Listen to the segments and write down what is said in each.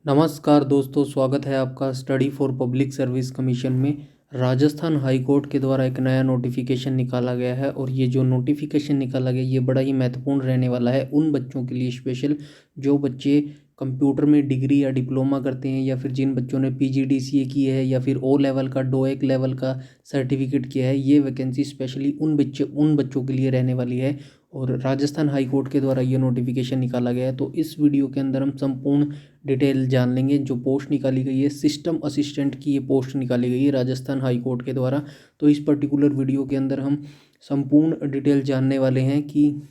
नमस्कार दोस्तों, स्वागत है आपका study for public service commission में। राजस्थान हाई कोर्ट के द्वारा एक नया नोटिफिकेशन निकाला गया है और ये जो नोटिफिकेशन निकाला गया ये बड़ा ही महत्वपूर्ण रहने वाला है उन बच्चों के लिए स्पेशल जो बच्चे कंप्यूटर में डिग्री या डिप्लोमा करते हैं, या फिर जिन बच्चों ने PGDCA की है या फिर ओ लेवल का डोएक लेवल का सर्टिफिकेट किया है। ये वैकेंसी स्पेशली उन बच्चों के लिए रहने वाली है और राजस्थान हाई कोर्ट के द्वारा ये नोटिफिकेशन निकाला गया है। तो इस वीडियो के अंदर हम संपूर्ण डिटेल जान लेंगे। जो पोस्ट निकाली गई है सिस्टम असिस्टेंट की, ये पोस्ट निकाली गई है राजस्थान हाई कोर्ट के द्वारा। तो इस पर्टिकुलर वीडियो के अंदर हम संपूर्ण डिटेल जानने वाले हैं कि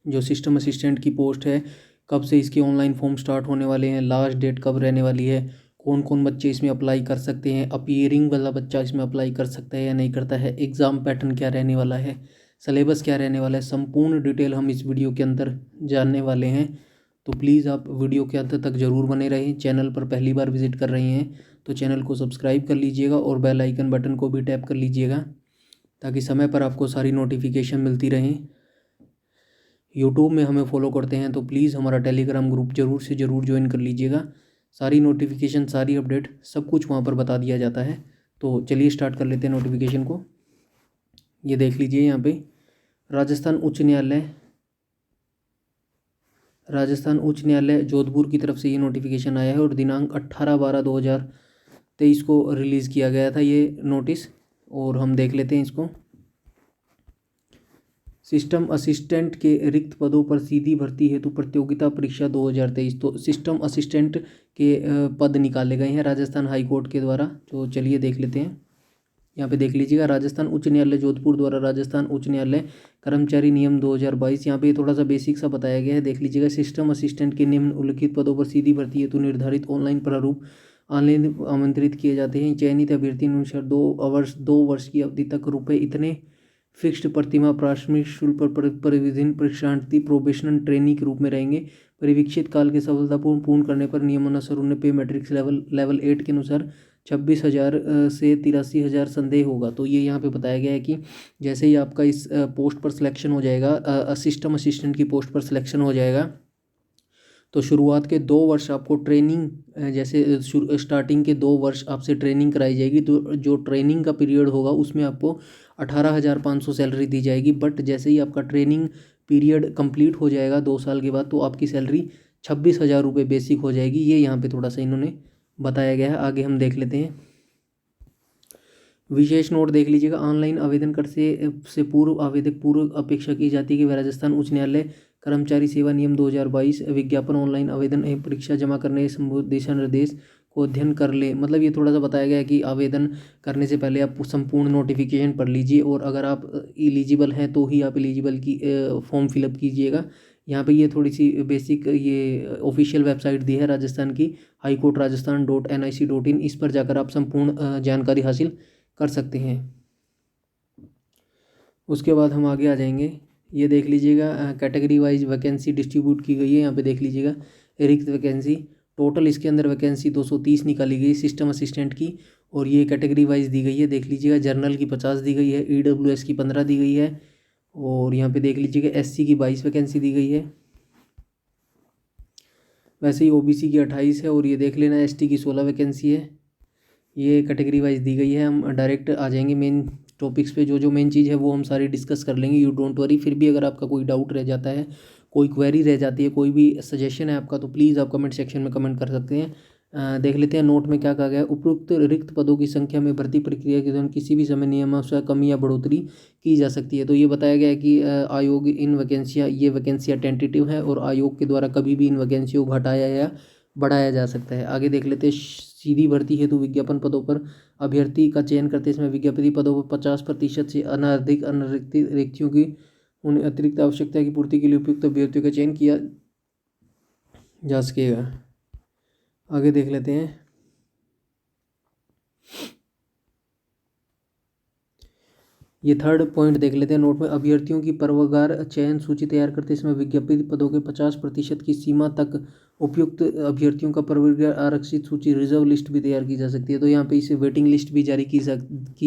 जो सिस्टम असिस्टेंट की पोस्ट है, कब से इसके ऑनलाइन फॉर्म स्टार्ट होने वाले हैं, लास्ट डेट कब रहने वाली है, कौन कौन बच्चे इसमें अप्लाई कर सकते हैं, अपीयरिंग वाला बच्चा इसमें अप्लाई कर सकता है या नहीं करता है, एग्ज़ाम पैटर्न क्या रहने वाला है, सिलेबस क्या रहने वाला है, संपूर्ण डिटेल हम इस वीडियो के अंदर जानने वाले हैं। तो प्लीज़ आप वीडियो के अंत तक ज़रूर बने रहें। चैनल पर पहली बार विजिट कर रहे हैं तो चैनल को सब्सक्राइब कर लीजिएगा और बेल आइकन बटन को भी टैप कर लीजिएगा ताकि समय पर आपको सारी नोटिफिकेशन मिलती रहें। यूट्यूब में हमें फॉलो करते हैं तो प्लीज़ हमारा टेलीग्राम ग्रुप ज़रूर से ज़रूर ज्वाइन कर लीजिएगा। सारी नोटिफिकेशन, सारी अपडेट, सब कुछ वहाँ पर बता दिया जाता है। तो चलिए स्टार्ट कर लेते हैं नोटिफिकेशन को। ये देख लीजिए यहाँ पे राजस्थान उच्च न्यायालय जोधपुर की तरफ से ये नोटिफिकेशन आया है और दिनांक 18/12/2023 को रिलीज़ किया गया था ये नोटिस। और हम देख लेते हैं इसको। सिस्टम असिस्टेंट के रिक्त पदों पर सीधी भर्ती हेतु प्रतियोगिता परीक्षा 2023। तो सिस्टम असिस्टेंट के पद निकाले गए हैं राजस्थान हाई कोर्ट के द्वारा। तो चलिए देख लेते हैं। यहाँ पे देख लीजिएगा, राजस्थान उच्च न्यायालय जोधपुर द्वारा राजस्थान उच्च न्यायालय कर्मचारी नियम 2022। यहाँ पे थोड़ा सा बेसिक सा बताया गया है, देख लीजिएगा। सिस्टम असिस्टेंट के निम्न उल्लिखित पदों पर सीधी भर्ती हेतु निर्धारित ऑनलाइन प्रारूप ऑनलाइन आमंत्रित किए जाते हैं। चयनित अभ्यर्थी अनुसार 2 वर्ष की अवधि तक रुपये इतने फिक्स्ड प्रतिमाह प्राथमिक शुल्क पर परिविधिन प्रशिक्षणार्थी प्रोबेशनल ट्रेनिंग के रूप में रहेंगे। परिवीक्षित काल के सफलतापूर्ण पूर्ण करने पर नियमानुसार उन्हें पे मैट्रिक्स लेवल 8 के अनुसार 26,000 से 83,000 संदेह होगा। तो ये यहाँ पे बताया गया है कि जैसे ही आपका इस पोस्ट पर सिलेक्शन हो जाएगा, सिस्टम असिस्टेंट की पोस्ट पर सिलेक्शन हो जाएगा, तो शुरुआत के 2 वर्ष आपको ट्रेनिंग, जैसे स्टार्टिंग के 2 वर्ष आपसे ट्रेनिंग कराई जाएगी। तो जो ट्रेनिंग का पीरियड होगा उसमें आपको 18,500 सैलरी दी जाएगी। बट जैसे ही आपका ट्रेनिंग पीरियड कंप्लीट हो जाएगा 2 साल के बाद, तो आपकी सैलरी 26,000 रुपये बेसिक हो जाएगी। ये यहाँ पे थोड़ा सा इन्होंने बताया गया है। आगे हम देख लेते हैं। विशेष नोट देख लीजिएगा, ऑनलाइन आवेदन कर से पूर्व आवेदक पूर्व अपेक्षा की जाती है कि वह राजस्थान उच्च न्यायालय कर्मचारी सेवा नियम 2022 विज्ञापन ऑनलाइन आवेदन एवं परीक्षा जमा करने संबंधित दिशा निर्देश को अध्ययन कर ले। मतलब ये थोड़ा सा बताया गया है कि आवेदन करने से पहले आप संपूर्ण नोटिफिकेशन पढ़ लीजिए और अगर आप एलिजिबल हैं तो ही आप एलिजिबल की फॉर्म फिलअप कीजिएगा। यहाँ पे ये थोड़ी सी बेसिक ये ऑफिशियल वेबसाइट दी है राजस्थान की, HighCourtRajasthan.nic.in। इस पर जाकर आप संपूर्ण जानकारी हासिल कर सकते हैं। उसके बाद हम आगे आ जाएंगे। ये देख लीजिएगा, कैटेगरी वाइज वैकेंसी डिस्ट्रीब्यूट की गई है। यहाँ पे देख लीजिएगा रिक्त वैकेंसी, टोटल इसके अंदर वैकेंसी 230 निकाली गई सिस्टम असिस्टेंट की और ये कैटेगरी वाइज दी गई है। देख लीजिएगा, जनरल की 50 दी गई है, EWS की 15 दी गई है और यहाँ पे देख लीजिएगा SC की 22 वैकेंसी दी गई है। वैसे ही OBC की 28 है और ये देख लेना ST की 16 वैकेंसी है। ये कैटेगरी वाइज दी गई है। हम डायरेक्ट आ जाएंगे मेन टॉपिक्स पे। जो मेन चीज़ है वो हम सारी डिस्कस कर लेंगे, यू डोंट वरी। फिर भी अगर आपका कोई डाउट रह जाता है, कोई क्वेरी रह जाती है, कोई भी सजेशन है आपका, तो प्लीज़ आप कमेंट सेक्शन में कमेंट कर सकते हैं। देख लेते हैं नोट में क्या कहा गया है। उपरोक्त रिक्त पदों की संख्या में भर्ती प्रक्रिया के दौरान किसी भी समय नियमानुसार कमी या बढ़ोतरी की जा सकती है। तो ये बताया गया है कि आयोग इन वैकेंसियाँ, ये वैकेंसियाँ टेंटेटिव हैं और आयोग के द्वारा कभी भी इन वैकेंसियों को घटाया या बढ़ाया जा सकता है। आगे देख लेते हैं। सीधी भर्ती हेतु विज्ञापन पदों पर अभ्यर्थी का चयन करते समय विज्ञापित पदों पर 50% से अनधिक अनरिक्त रिक्तियों की उन अतिरिक्त आवश्यकता की पूर्ति के लिए उपयुक्त अभ्यर्थियों का चयन किया जा सकेगा। आगे देख लेते हैं। ये थर्ड पॉइंट देख लेते हैं नोट में। अभ्यर्थियों की पर्वगार चयन सूची तैयार करते समय विज्ञापित पदों के 50% की सीमा तक उपयुक्त अभ्यर्थियों का पर्वगार आरक्षित सूची रिजर्व लिस्ट भी तैयार की जा सकती है। तो यहाँ पे इसे वेटिंग लिस्ट भी जारी की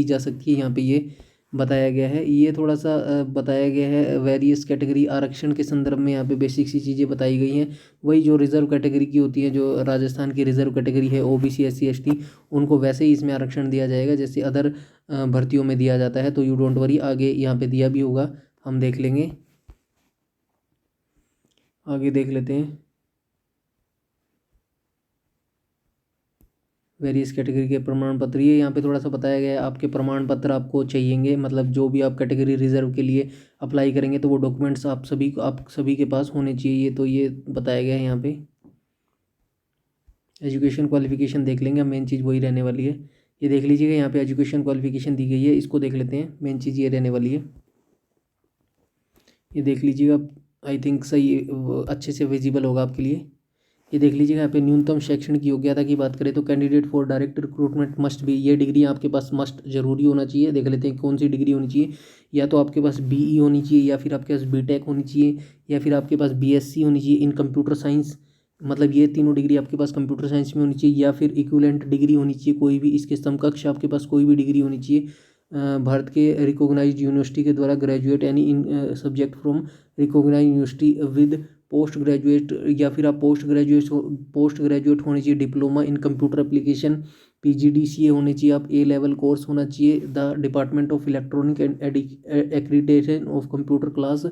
जा सकती है। यहाँ पे ये बताया गया है। ये थोड़ा सा बताया गया है वेरियस कैटेगरी आरक्षण के संदर्भ में, यहाँ पे बेसिक सी चीज़ें बताई गई हैं। वही जो रिजर्व कैटेगरी की होती है, जो राजस्थान की रिजर्व कैटेगरी है ओबीसी SC ST, उनको वैसे ही इसमें आरक्षण दिया जाएगा जैसे अदर भर्तियों में दिया जाता है। तो यू डोंट वरी, आगे यहाँ पे दिया भी होगा, हम देख लेंगे। आगे देख लेते हैं। वेरियस कैटेगरी के प्रमाण पत्र, ये यहाँ पे थोड़ा सा बताया गया है। आपके प्रमाण पत्र आपको चाहिएंगे, मतलब जो भी आप कैटेगरी रिजर्व के लिए अप्लाई करेंगे तो वो डॉक्यूमेंट्स आप सभी के पास होने चाहिए। तो ये बताया गया है यहाँ पे। एजुकेशन क्वालिफिकेशन देख लेंगे, मेन चीज़ वही रहने वाली है। ये देख लीजिएगा, यहाँ पे एजुकेशन क्वालिफिकेशन दी गई है, इसको देख लेते हैं। मेन चीज़ ये रहने वाली है, ये देख लीजिएगा। आई थिंक सही अच्छे से विजिबल होगा आपके लिए। ये देख लीजिएगा, यहाँ पे न्यूनतम शैक्षणिक योग्यता की बात करें तो candidate for direct recruitment must भी, ये डिग्री आपके पास मस्ट जरूरी होना चाहिए। देख लेते हैं कौन सी डिग्री होनी चाहिए। या तो आपके पास BE होनी चाहिए, या फिर आपके पास BTech होनी चाहिए, या फिर आपके पास BSc होनी चाहिए इन कंप्यूटर साइंस। मतलब ये तीनों डिग्री आपके पास कंप्यूटर साइंस में होनी चाहिए, या फिर इक्विवेलेंट डिग्री होनी चाहिए कोई भी, इसके समकक्ष आपके पास कोई भी डिग्री होनी चाहिए भारत के रिकॉग्नाइज्ड यूनिवर्सिटी के द्वारा graduate any in subject from recognised university with post graduate, या फिर आप पोस्ट ग्रेजुएट होनी चाहिए diploma in computer application, PGDCA होनी चाहिए। आप A लेवल कोर्स होना चाहिए the department of electronic and accreditation of computer class,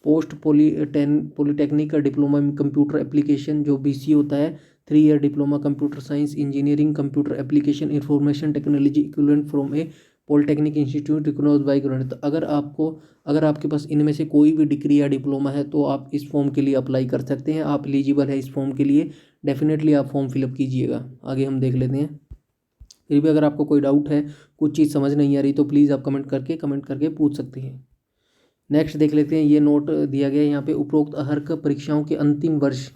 post polytechnic का डिप्लोमा इन कंप्यूटर एप्लीकेशन जो BC होता है, 3 year diploma computer science engineering computer application information technology equivalent from a polytechnic institute recognised by government. तो अगर आपके पास इनमें से कोई भी डिग्री या डिप्लोमा है तो आप इस फॉर्म के लिए अप्लाई कर सकते हैं। आप एलिजिबल है इस फॉर्म के लिए, डेफिनेटली आप फॉर्म फिलअप कीजिएगा। आगे हम देख लेते हैं। फिर भी अगर आपको कोई डाउट है, कुछ चीज़ समझ नहीं आ रही, तो प्लीज़ आप कमेंट करके पूछ सकते हैं। नेक्स्ट देख लेते हैं। ये नोट दिया गया है यहाँ पे, उपरोक्त अर्हक परीक्षाओं के अंतिम वर्ष,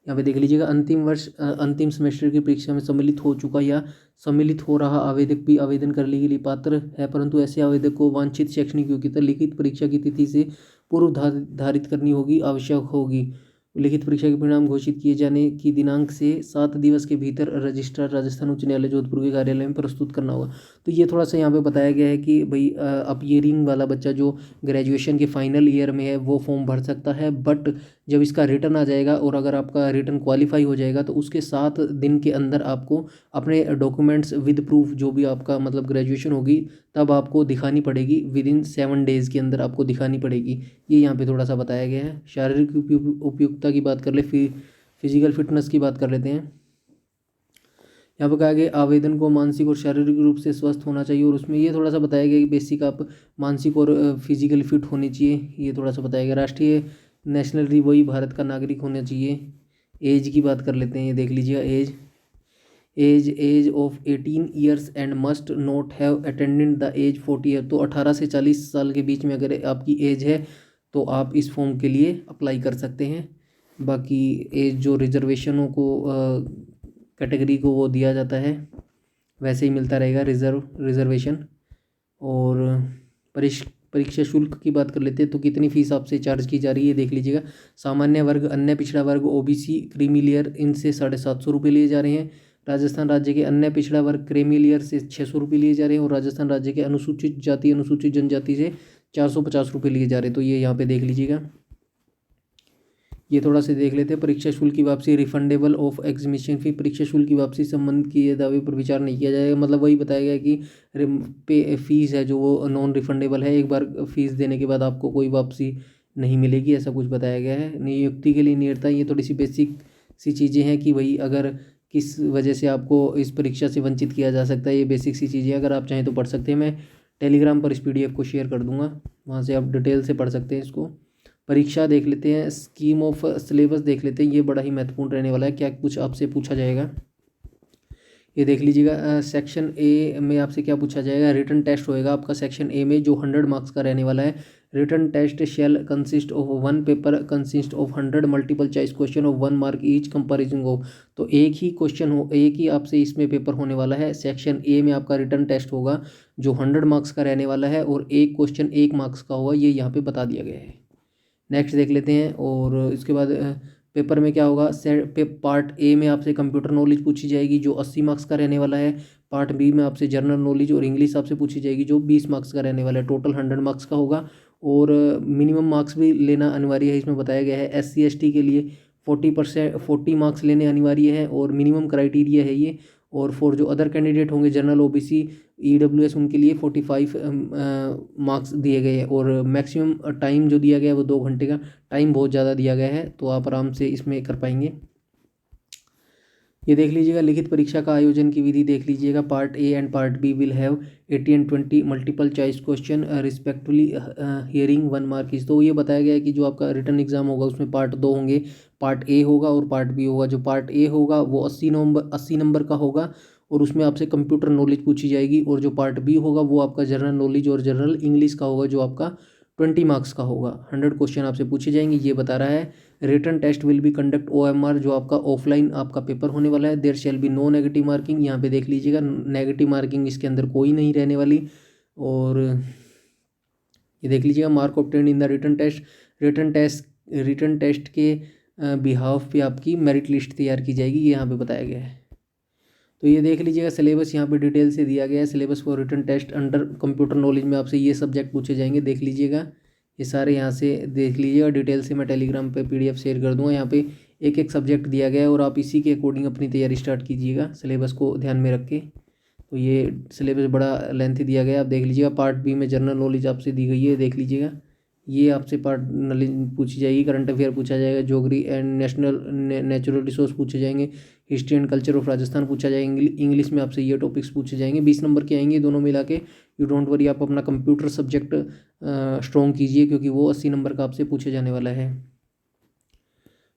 यहाँ पे देख लीजिएगा, अंतिम वर्ष अंतिम सेमेस्टर की परीक्षा में सम्मिलित हो चुका या सम्मिलित हो रहा आवेदक भी आवेदन करने के लिए पात्र है, परंतु ऐसे आवेदक को वांछित शैक्षणिक योग्यता लिखित परीक्षा की तिथि से पूर्व धारित करनी होगी, आवश्यक होगी। लिखित परीक्षा के परिणाम घोषित किए जाने की दिनांक से 7 दिवस के भीतर रजिस्ट्रार राजस्थान उच्च न्यायालय जोधपुर के कार्यालय में प्रस्तुत करना होगा। तो ये थोड़ा सा यहाँ पे बताया गया है कि भाई अपीयरिंग वाला बच्चा जो ग्रेजुएशन के फाइनल ईयर में है वो फॉर्म भर सकता है, बट जब इसका रिटर्न आ जाएगा और अगर आपका रिटर्न क्वालिफाई हो जाएगा तो उसके 7 दिन के अंदर आपको अपने डॉक्यूमेंट्स विद प्रूफ, जो भी आपका मतलब ग्रेजुएशन होगी तब आपको दिखानी पड़ेगी, विद इन 7 डेज़ के अंदर आपको दिखानी पड़ेगी। ये यहाँ पे थोड़ा सा बताया गया है। शारीरिक उपयुक्तता की बात कर ले, फिजिकल फिटनेस की बात कर लेते हैं। यहाँ पर कहा गया आवेदन को मानसिक और शारीरिक रूप से स्वस्थ होना चाहिए, और उसमें ये थोड़ा सा बताया गया कि बेसिक आप मानसिक और फिजिकल फिट होनी चाहिए, ये थोड़ा सा बताया गया। राष्ट्रीय नेशनलिटी वही भारत का नागरिक होना चाहिए। एज की बात कर लेते हैं, ये देख लीजिएगा। Age of 18 years and must not have attended the age 40 year. तो 18 से 40 साल के बीच में अगर आपकी एज है तो आप इस फॉर्म के लिए अप्लाई कर सकते हैं। बाकी एज जो रिजर्वेशनों को कैटेगरी को वो दिया जाता है वैसे ही मिलता रहेगा रिजर्वेशन। और परीक्षा शुल्क की बात कर लेते हैं, तो कितनी फ़ीस आपसे चार्ज की जा रही है देख लीजिएगा। सामान्य वर्ग, अन्य पिछड़ा वर्ग, OBC, क्रीमी लेयर, इनसे 750 रुपये लिए जा रहे हैं। राजस्थान राज्य के अन्य पिछड़ा वर्ग क्रीमी लेयर से 600 रुपये लिए जा रहे हैं, और राजस्थान राज्य के अनुसूचित जाति अनुसूचित जनजाति से 450 रुपये लिए जा रहे हैं। तो ये यहाँ पे देख लीजिएगा। ये थोड़ा सा देख लेते हैं। परीक्षा शुल्क की वापसी, रिफंडेबल ऑफ एग्जामिनेशन फी, परीक्षा शुल्क की वापसी संबंध किए दावे पर विचार नहीं किया जाएगा। मतलब वही बताया गया कि फीस है जो वो नॉन रिफंडेबल है, एक बार फीस देने के बाद आपको कोई वापसी नहीं मिलेगी, ऐसा कुछ बताया गया है। नियुक्ति के लिए नियरता, ये थोड़ी सी बेसिक सी चीज़ें हैं कि भाई अगर किस वजह से आपको इस परीक्षा से वंचित किया जा सकता है, ये बेसिक सी चीज़ें अगर आप चाहें तो पढ़ सकते हैं। मैं टेलीग्राम पर इस PDF को शेयर कर दूंगा, वहाँ से आप डिटेल से पढ़ सकते हैं इसको। परीक्षा देख लेते हैं। स्कीम ऑफ सिलेबस देख लेते हैं, ये बड़ा ही महत्वपूर्ण रहने वाला है, क्या कुछ आपसे पूछा जाएगा ये देख लीजिएगा। सेक्शन A में आपसे क्या पूछा जाएगा, रिटन टेस्ट होएगा आपका सेक्शन A में, जो 100 मार्क्स का रहने वाला है। Written test shall consist of 1 paper consist of 100 multiple choice question of 1 mark each comparison of. तो एक ही आपसे इसमें पेपर होने वाला है। सेक्शन A में आपका रिटन टेस्ट होगा जो 100 मार्क्स का रहने वाला है, और एक क्वेश्चन 1 मार्क्स का होगा, ये यहाँ पे बता दिया गया है। नेक्स्ट देख लेते हैं। और इसके बाद पेपर में क्या होगा, पार्ट ए में आपसे कंप्यूटर नॉलेज पूछी जाएगी जो 80 मार्क्स का रहने वाला है। पार्ट बी में आपसे जनरल नॉलेज और इंग्लिश आपसे पूछी जाएगी जो 20 मार्क्स का रहने वाला है। टोटल 100 मार्क्स का होगा और मिनिमम मार्क्स भी लेना अनिवार्य है, इसमें बताया गया है। SC ST के लिए 40 मार्क्स लेने अनिवार्य है और मिनिमम क्राइटेरिया है ये। और फॉर जो अदर कैंडिडेट होंगे जनरल OBC EWS उनके लिए 45 मार्क्स दिए गए हैं और मैक्सिमम टाइम जो दिया गया है वो 2 घंटे का टाइम बहुत ज़्यादा दिया गया है, तो आप आराम से इसमें कर पाएंगे। ये देख लीजिएगा, लिखित परीक्षा का आयोजन की विधि देख लीजिएगा। Part A and part B will have 80 and 20 multiple choice question respectively, hearing 1 mark is. तो ये बताया गया है कि जो आपका रिटर्न एग्जाम होगा उसमें पार्ट 2 होंगे, पार्ट ए होगा और पार्ट बी होगा। जो पार्ट ए होगा वो 80 नंबर का होगा और उसमें आपसे कंप्यूटर नॉलेज पूछी जाएगी। और जो पार्ट बी होगा वो आपका जनरल नॉलेज और जनरल इंग्लिश का होगा जो आपका 20 मार्क्स का होगा। 100 क्वेश्चन आपसे पूछे जाएंगे, ये बता रहा है। Return test will be conduct OMR, जो आपका ऑफलाइन आपका पेपर होने वाला है। There shall be no negative marking, यहाँ पे देख लीजिएगा नेगेटिव मार्किंग इसके अंदर कोई नहीं रहने वाली। और ये देख लीजिएगा, mark obtained in the return test के बिहाफ पे आपकी मेरिट लिस्ट तैयार की जाएगी, ये यहाँ पे बताया गया है। तो ये देख लीजिएगा, सिलेबस यहाँ पे डिटेल से दिया गया है। Syllabus for return test under computer knowledge में आपसे ये सब्जेक्ट पूछे जाएंगे, देख लीजिएगा। ये सारे यहाँ से देख लीजिएगा, डिटेल से मैं टेलीग्राम पे PDF शेयर कर दूँगा। यहाँ पे एक एक सब्जेक्ट दिया गया है और आप इसी के अकॉर्डिंग अपनी तैयारी स्टार्ट कीजिएगा, सिलेबस को ध्यान में रख के। तो ये सिलेबस बड़ा लेंथी दिया गया है, आप देख लीजिएगा। पार्ट बी में जनरल नॉलेज आपसे दी गई है, देख लीजिएगा। ये आपसे पार्ट नॉलेज पूछी जाएगी, करंट अफेयर पूछा जाएगा, ज्योग्राफी एंड नेचुरल रिसोर्स पूछे जाएंगे, history and culture of Rajasthan पूछा जाएगा। इंग्लिश में आपसे ये टॉपिक्स पूछे जाएंगे, 20 नंबर के आएंगे दोनों मिला के। यू डोंट वरी, आप अपना कंप्यूटर सब्जेक्ट स्ट्रॉन्ग कीजिए क्योंकि वो 80 नंबर का आपसे पूछे जाने वाला है।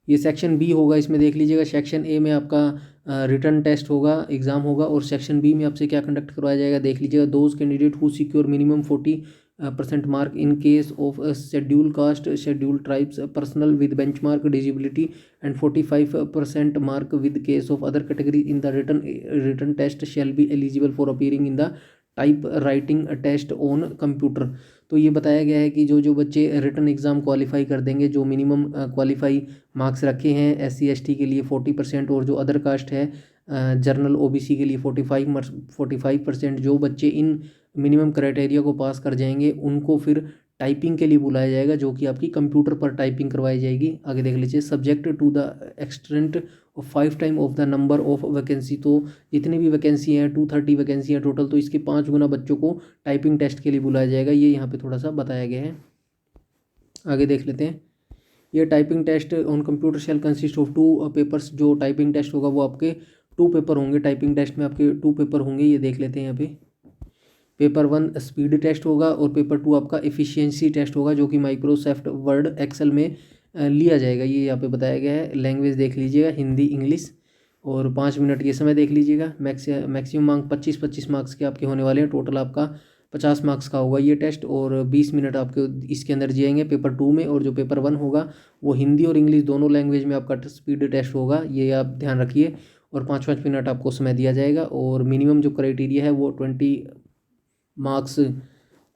ये सेक्शन बी होगा, इसमें देख लीजिएगा। सेक्शन ए में आपका रिटर्न टेस्ट होगा, एग्जाम होगा और सेक्शन बी में आपसे क्या कंडक्ट करवाया जाएगा, देख लीजिएगा। Those candidate who secure minimum 40% mark in case of schedule caste, schedule tribes personal with benchmark disability and 45% mark with case of other category in the return test shall be eligible for appearing in the type writing test on computer. तो ये बताया गया है कि जो बच्चे written exam qualify कर देंगे, जो मिनिमम क्वालिफाई मार्क्स रखे हैं SC ST के लिए 40% और जो अदर कास्ट है जनरल OBC के लिए 45%, जो बच्चे इन मिनिमम क्राइटेरिया को पास कर जाएंगे उनको फिर टाइपिंग के लिए बुलाया जाएगा, जो कि आपकी कंप्यूटर पर टाइपिंग करवाई जाएगी। आगे देख लीजिए, subject to the extent of 5 time of the number of vacancy. तो जितनी भी वैकेंसी हैं 230 वैकेंसी हैं टोटल, तो इसके 5 गुना बच्चों को टाइपिंग टेस्ट के लिए बुलाया जाएगा, ये यहाँ पे थोड़ा सा बताया गया है। आगे देख लेते हैं। ये typing test on computer shall consist of 2 papers. जो टाइपिंग टेस्ट होगा वो आपके 2 पेपर होंगे। टाइपिंग टेस्ट में आपके 2 पेपर होंगे, ये देख लेते हैं यहाँ पे। पेपर 1 स्पीड टेस्ट होगा और पेपर 2 आपका एफिशिएंसी टेस्ट होगा, जो कि माइक्रोसॉफ्ट वर्ड एक्सेल में लिया जाएगा, ये यहाँ पे बताया गया है। लैंग्वेज देख लीजिएगा, हिंदी इंग्लिश। और 5 मिनट ये समय देख लीजिएगा। मैक्सिमम मार्क 25 मार्क्स के आपके होने वाले हैं। टोटल आपका 50 मार्क्स का होगा ये टेस्ट और 20 मिनट आपके इसके अंदर जिएंगे पेपर 2 में। और जो पेपर 1 होगा वो हिंदी और इंग्लिश दोनों लैंग्वेज में आपका स्पीड टेस्ट होगा, ये आप ध्यान रखिए। और 5-5 मिनट आपको समय दिया जाएगा। और मिनिमम जो क्राइटेरिया है वो 20 मार्क्स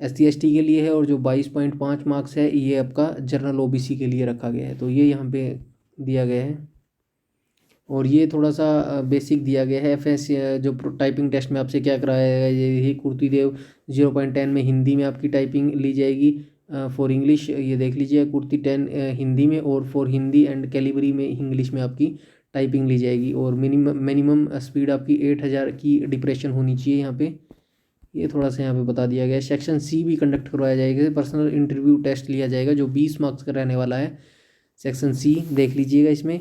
SC ST के लिए है और जो 22.5 मार्क्स है ये आपका जनरल OBC के लिए रखा गया है। तो ये यहाँ पे दिया गया है। और ये थोड़ा सा बेसिक दिया गया है। FS जो टाइपिंग टेस्ट में आपसे क्या कराया जाएगा, ये कुर्ती देव 0.10 में हिंदी में आपकी टाइपिंग ली जाएगी। फॉर इंग्लिश ये देख लीजिए, कुर्ती 10 हिंदी में और फॉर हिंदी एंड कैलिबरी में इंग्लिश में आपकी टाइपिंग ली जाएगी। और मिनिमम स्पीड आपकी 8000 की डिप्रेशन होनी चाहिए यहाँ पे, ये थोड़ा सा यहाँ पे बता दिया गया है। सेक्शन C भी कंडक्ट करवाया जाएगा, पर्सनल इंटरव्यू टेस्ट लिया जाएगा जो 20 मार्क्स का रहने वाला है। सेक्शन C देख लीजिएगा, इसमें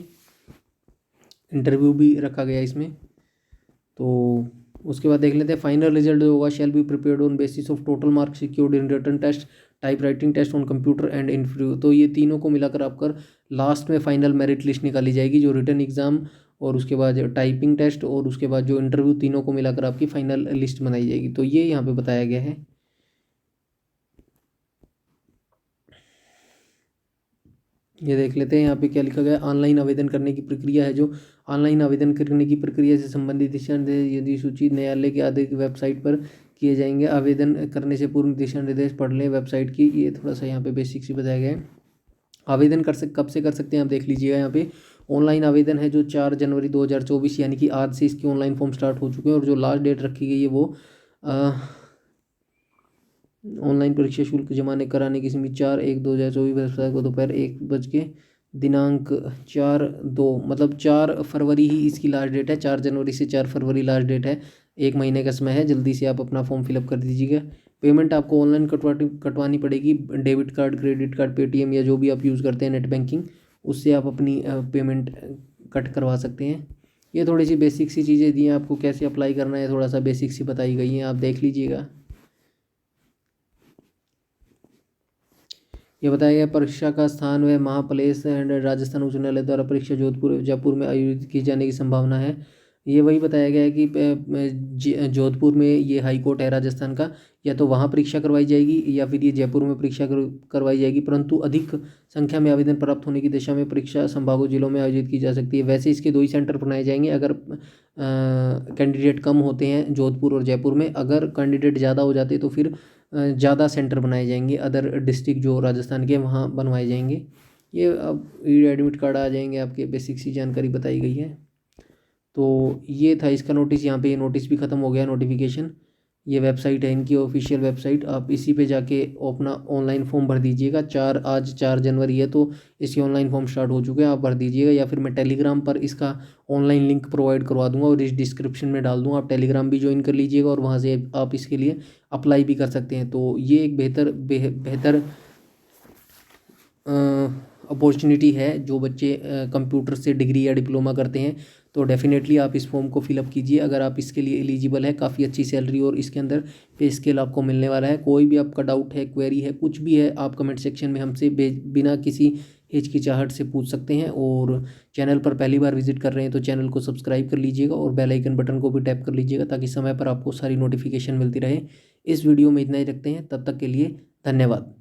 इंटरव्यू भी रखा गया है इसमें। तो उसके बाद देख लेते हैं, फाइनल रिजल्ट जो होगा shall be prepared on basis of total marks secured in written test, type writing test on computer and interview. तो ये तीनों को मिलाकर आपकर लास्ट में फाइनल मेरिट लिस्ट निकाली जाएगी, जो रिटन एग्जाम और उसके बाद टाइपिंग टेस्ट और उसके बाद जो इंटरव्यू, तीनों को मिलाकर आपकी फाइनल लिस्ट बनाई जाएगी। तो ये यहाँ पे बताया गया है। ये देख लेते हैं यहाँ पे क्या लिखा गया है। ऑनलाइन आवेदन करने की प्रक्रिया है, जो ऑनलाइन आवेदन करने की प्रक्रिया से संबंधित दिशा निर्देश यदि सूची न्यायालय के आदेश वेबसाइट पर किए जाएंगे। आवेदन करने से पूर्व दिशा निर्देश पढ़ लें वेबसाइट की, ये थोड़ा सा यहाँ पे बेसिक से बताया गया है। आवेदन कब से कर सकते हैं आप देख लीजिएगा यहाँ पे। ऑनलाइन आवेदन है जो 4 जनवरी 2024 यानी कि आज से इसकी ऑनलाइन फॉर्म स्टार्ट हो चुके हैं। और जो लास्ट डेट रखी गई है वो ऑनलाइन परीक्षा शुल्क जमा कराने की सीमित 4/1/2024 को दोपहर 1 बजे दिनांक 4/2 मतलब 4 फरवरी ही इसकी लास्ट डेट है। 4 जनवरी से 4 फरवरी लास्ट डेट है। 1 महीने का समय है। जल्दी से आप अपना फॉर्म फिलअप कर दीजिएगा। पेमेंट आपको ऑनलाइन कटवानी पड़ेगी। Debit card, credit card, Paytm या जो भी आप यूज़ करते हैं नेट बैंकिंग, उससे आप अपनी पेमेंट कट करवा सकते हैं। ये थोड़ी सी बेसिक सी चीज़ें दी हैं आपको, कैसे अप्लाई करना है थोड़ा सा बेसिक सी बताई गई हैं, आप देख लीजिएगा। ये बताया गया परीक्षा का स्थान व महाप्लेस एंड राजस्थान उच्च न्यायालय द्वारा परीक्षा जोधपुर जयपुर में आयोजित की जाने की संभावना है। ये वही बताया गया है कि जोधपुर में ये हाई कोर्ट है राजस्थान का, या तो वहाँ परीक्षा करवाई जाएगी या फिर ये जयपुर में परीक्षा करवाई जाएगी, परंतु अधिक संख्या में आवेदन प्राप्त होने की दिशा में परीक्षा संभागों जिलों में आयोजित की जा सकती है। वैसे इसके 2 ही सेंटर बनाए जाएंगे अगर कैंडिडेट कम होते हैं जोधपुर और जयपुर में। अगर कैंडिडेट ज़्यादा हो जाते तो फिर ज़्यादा सेंटर बनाए जाएंगे, अदर डिस्ट्रिक्ट जो राजस्थान के वहाँ बनवाए जाएंगे। ये अब एडमिट कार्ड आ जाएंगे आपके, बेसिक सी जानकारी बताई गई है। तो ये था इसका नोटिस। यहाँ पे ये नोटिस भी ख़त्म हो गया, नोटिफिकेशन। ये वेबसाइट है इनकी ऑफिशियल वेबसाइट, आप इसी पे जाके अपना ऑनलाइन फॉर्म भर दीजिएगा। आज 4 जनवरी है तो इसके ऑनलाइन फॉर्म स्टार्ट हो चुके हैं, आप भर दीजिएगा। या फिर मैं टेलीग्राम पर इसका ऑनलाइन लिंक प्रोवाइड करवा दूंगा और इस डिस्क्रिप्शन में डाल दूंगा, आप टेलीग्राम भी ज्वाइन कर लीजिएगा और वहाँ से आप इसके लिए अप्लाई भी कर सकते हैं। तो ये एक बेहतर अपॉर्चुनिटी है। जो बच्चे कंप्यूटर से डिग्री या डिप्लोमा करते हैं तो डेफिनेटली आप इस फॉर्म को फिलअप कीजिए अगर आप इसके लिए एलिजिबल है। काफ़ी अच्छी सैलरी और इसके अंदर पे स्केल आपको मिलने वाला है। कोई भी आपका डाउट है, क्वेरी है, कुछ भी है, आप कमेंट सेक्शन में हमसे बिना किसी हिचकिचाहट से पूछ सकते हैं। और चैनल पर पहली बार विजिट कर रहे हैं तो चैनल को सब्सक्राइब कर लीजिएगा और बेल आइकन बटन को भी टैप कर लीजिएगा ताकि समय पर आपको सारी नोटिफिकेशन मिलती रहे। इस वीडियो में इतना ही रखते हैं, तब तक के लिए धन्यवाद।